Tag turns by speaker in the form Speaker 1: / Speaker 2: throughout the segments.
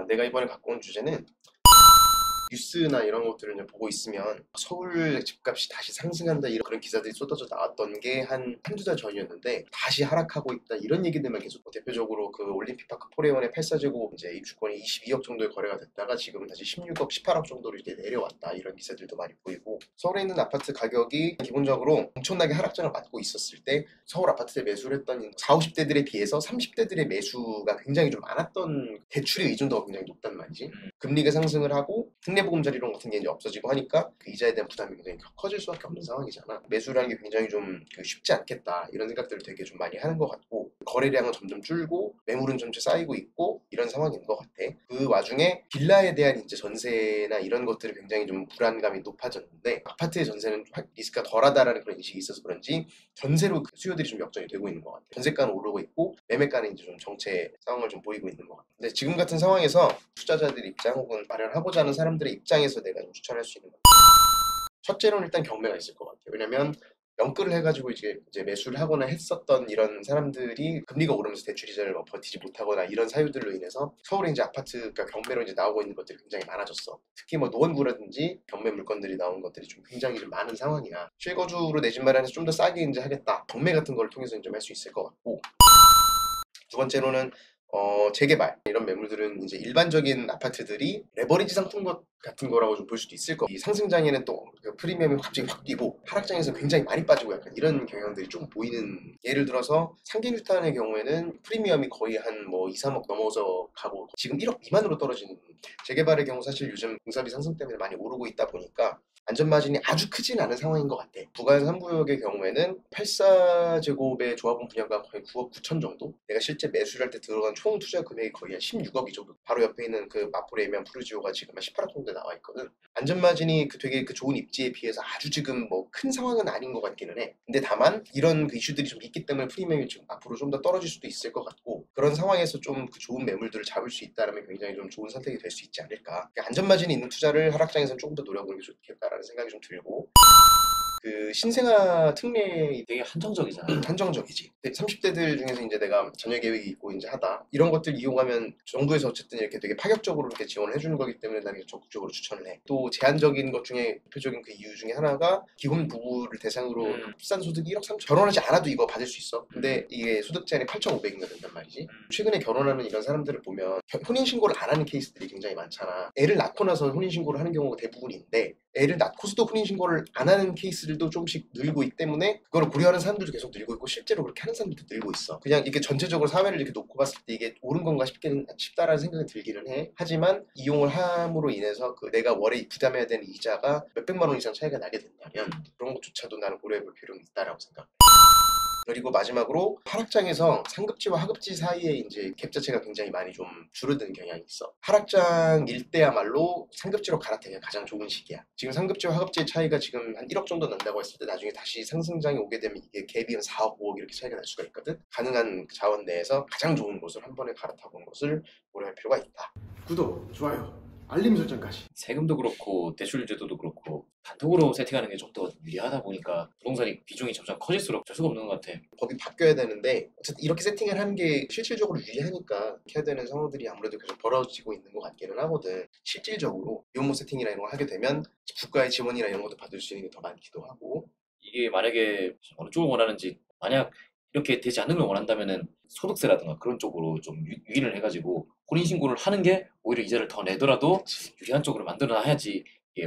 Speaker 1: 내가 이번에 갖고 온 주제는 뉴스나 이런 것들을 이제 보고 있으면 서울 집값이 다시 상승한다 이런 그런 기사들이 쏟아져 나왔던 게 한두 달 전이었는데 다시 하락하고 있다 이런 얘기들만 계속 대표적으로 그 올림픽파크 포레원의 8사제곱 이제 입주권이 22억 정도의 거래가 됐다가 지금은 다시 16억, 18억 정도로 이제 내려왔다 이런 기사들도 많이 보이고 서울에 있는 아파트 가격이 기본적으로 엄청나게 하락장을 맞고 있었을 때 서울 아파트에 매수를 했던 40, 50대들에 비해서 30대들의 매수가 굉장히 좀 많았던 대출의 의존도가 굉장히 높단 말이지. 금리가 상승을 하고 특례보금자리 이런 같은 게 이제 없어지고 하니까 그 이자에 대한 부담이 굉장히 커질 수밖에 없는 상황이잖아. 매수라는 게 굉장히 좀 쉽지 않겠다 이런 생각들을 되게 좀 많이 하는 것 같고 거래량은 점점 줄고 매물은 점점 쌓이고 있고 이런 상황인 것 같아. 그 와중에 빌라에 대한 이제 전세나 이런 것들이 굉장히 좀 불안감이 높아졌는데 아파트의 전세는 리스크가 덜하다라는 그런 인식이 있어서 그런지 전세로 그 수요들이 좀 역전이 되고 있는 것 같아. 전세가는 오르고 있고 매매가는 이제 좀 정체 상황을 좀 보이고 있는 것 같아. 근데 지금 같은 상황에서 투자자들 입장 혹은 마련하고자 하는 사람들의 입장에서 내가 좀 추천할 수 있는 것 같아. 첫째로는 일단 경매가 있을 것 같아요. 왜냐면 연끌을 해가지고 이제 매수를 하거나 했었던 이런 사람들이 금리가 오르면서 대출 이자를 버티지 못하거나 이런 사유들로 인해서 서울에 이제 아파트가 경매로 이제 나오고 있는 것들이 굉장히 많아졌어. 특히 뭐 노원구라든지 경매 물건들이 나온 것들이 좀 굉장히 좀 많은 상황이야. 실거주로 내 집 마련해서 좀 더 싸게 이제 하겠다. 경매 같은 걸 통해서 좀 할 수 있을 것 같고. 두 번째로는 재개발 이런 매물들은 이제 일반적인 아파트들이 레버리지 상품 같은 거라고 좀 볼 수도 있을 거고 이 상승장에는 또 그 프리미엄이 갑자기 확 뛰고 하락장에서 굉장히 많이 빠지고 약간 이런 경향들이 좀 보이는 예를 들어서 상계뉴타운의 경우에는 프리미엄이 거의 한 뭐 2, 3억 넘어서 가고 지금 1억 미만으로 떨어지는 재개발의 경우 사실 요즘 공사비 상승 때문에 많이 오르고 있다 보니까 안전마진이 아주 크진 않은 상황인 것 같아. 부가에서 3구역의 경우에는 84제곱의 조합원 분양가 거의 9억 9천 정도? 내가 실제 매수를 할 때 들어간 총 투자 금액이 거의 한 16억이 정도. 바로 옆에 있는 그 마포레미안 푸르지오가 지금 한 18억 정도에 나와 있거든. 안전마진이 되게 그 좋은 입지에 비해서 아주 지금 뭐 큰 상황은 아닌 것 같기는 해. 근데 다만 이런 그 이슈들이 좀 있기 때문에 프리미엄이 좀 앞으로 좀 더 떨어질 수도 있을 것 같고 그런 상황에서 좀 그 좋은 매물들을 잡을 수 있다면 굉장히 좀 좋은 선택이 될 수 있지 않을까. 안전마진이 있는 투자를 하락장에서는 조금 더 노려보는 게 좋겠다라는 생각이 좀 들고 그 신생아 특례
Speaker 2: 되게 한정적이잖아.
Speaker 1: 한정적이지. 30대들 중에서 이제 내가 자녀 계획이 있고 이제 하다 이런 것들 이용하면 정부에서 어쨌든 이렇게 되게 파격적으로 이렇게 지원을 해주는 거기 때문에 나는 적극적으로 추천을 해. 또 제한적인 것 중에 대표적인 그 이유 중에 하나가 기혼 부부를 대상으로 합산 소득이 1억 3천 결혼하지 않아도 이거 받을 수 있어. 근데 이게 소득 제한이 8,500인가 된단 말이지. 최근에 결혼하는 이런 사람들을 보면 혼인 신고를 안 하는 케이스들이 굉장히 많잖아. 애를 낳고 나서 혼인 신고를 하는 경우가 대부분인데 애를 낳고서도 혼인 신고를 안 하는 케이스들도 조금씩 늘고 있기 때문에 그걸 고려하는 사람들도 계속 늘고 있고 실제로 그렇게 하는 사람들도 늘고 있어. 그냥 이게 전체적으로 사회를 이렇게 놓고 봤을 때 이게 옳은 건가 싶다라는 생각이 들기는 해. 하지만 이용을 함으로 인해서 그 내가 월에 부담해야 되는 이자가 몇백만 원 이상 차이가 나게 된다면 그런 것조차도 나는 고려해볼 필요는 있다라고 생각해. 그리고 마지막으로 하락장에서 상급지와 하급지 사이에 이제 갭 자체가 굉장히 많이 좀 줄어드는 경향이 있어. 하락장일 때야말로 상급지로 갈아타기가 가장 좋은 시기야. 지금 상급지와 하급지의 차이가 지금 한 1억 정도 난다고 했을 때 나중에 다시 상승장이 오게 되면 이게 갭이 한 4억, 5억 이렇게 차이가 날 수가 있거든. 가능한 자원 내에서 가장 좋은 곳을 한 번에 갈아타보는 것을 고려할 필요가 있다. 구독, 좋아요, 알림 설정까지.
Speaker 2: 세금도 그렇고 대출 제도도 그렇고 단독으로 세팅하는 게 좀 더 유리하다 보니까 부동산이 비중이 점점 커질수록 될 수가 없는 것 같아.
Speaker 1: 법이 바뀌어야 되는데 어쨌든 이렇게 세팅을 하는 게 실질적으로 유리하니까 이렇게 해야 되는 상황들이 아무래도 계속 벌어지고 있는 것 같기는 하거든. 실질적으로 미혼모 세팅이나 이런 거 하게 되면 국가의 지원이나 이런 것도 받을 수 있는 게 더 많기도 하고
Speaker 2: 이게 만약에 어느 쪽을 원하는지 만약 이렇게 되지 않는 걸 원한다면은 소득세라든가 그런 쪽으로 좀 유인을 해가지고 혼인신고를 하는 게 오히려 이자를 더 내더라도 유리한 쪽으로 만들어놔야지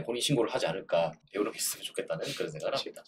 Speaker 2: 혼인신고를 하지 않을까 이렇게 했으면 좋겠다는 그런 생각을 합니다.